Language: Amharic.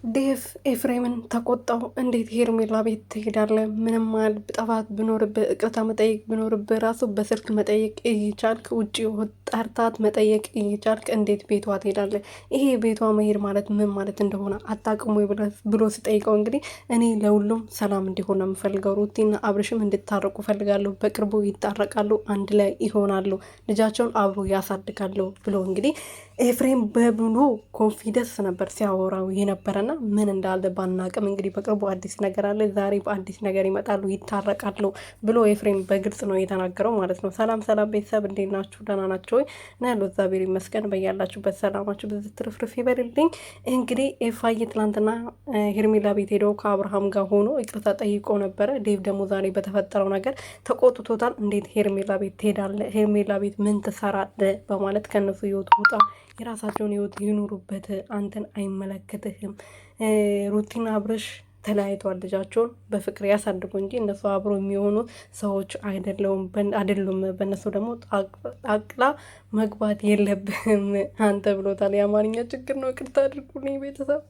ዴቭ ኤፍሬምን ተቆጣው። እንዴት ሄርሜላ ቤት ትሄዳለህ? ምንም ማል ጥፋት ብኖርብህ ይቅርታ መጠየቅ ብኖርብህ ራሱ በስልክ መጠየቅ እየቻልክ ውጭ ጠርታት መጠየቅ እየቻልክ እንዴት ቤቷ ትሄዳለህ? ይሄ ቤቷ መሄድ ማለት ምን ማለት እንደሆነ አታውቅም ወይ ብሎ ሲጠይቀው እንግዲህ እኔ ለሁሉም ሰላም እንዲሆን ነው የምፈልገው። ሩቲና አብርሽም እንድታረቁ ፈልጋለሁ። በቅርቡ ይታረቃሉ፣ አንድ ላይ ይሆናሉ፣ ልጃቸውን አብሮ ያሳድጋሉ ብሎ እንግዲህ ኤፍሬም በሙሉ ኮንፊደንስ ነበር ሲያወራው የነበረና ምን እንዳለ ባናቅም እንግዲህ በቅርቡ አዲስ ነገር አለ፣ ዛሬ በአዲስ ነገር ይመጣሉ፣ ይታረቃሉ ብሎ ኤፍሬም በግልጽ ነው የተናገረው ማለት ነው። ሰላም ሰላም ቤተሰብ እንዴት ናችሁ? ደህና ናቸው ወይ? እና ያለው እግዚአብሔር ይመስገን። በያላችሁበት ሰላማችሁ ብዙ ትርፍርፍ ይበልልኝ። እንግዲህ ኤፋዬ ትላንትና ሄርሜላ ቤት ሄደው ከአብርሃም ጋር ሆኖ ይቅርታ ጠይቆ ነበረ። ዴቭ ደግሞ ዛሬ በተፈጠረው ነገር ተቆጥቶታል። እንዴት ሄርሜላ ቤት ትሄዳለህ? ሄርሜላ ቤት ምን ትሰራለህ? በማለት ከነሱ ህይወት ውጣ፣ የራሳቸውን ህይወት ይኑሩበት፣ አንተን አይመለከትህም። ሩቲና አብርሽ ተለያይተዋል። ልጃቸውን በፍቅር ያሳድጉ እንጂ እነሱ አብሮ የሚሆኑ ሰዎች አይደሉም። በእነሱ ደግሞ ጣቅላ መግባት የለብህም አንተ ብሎታል። የአማርኛ ችግር ነው፣ ይቅርታ አድርጉልኝ ቤተሰብ።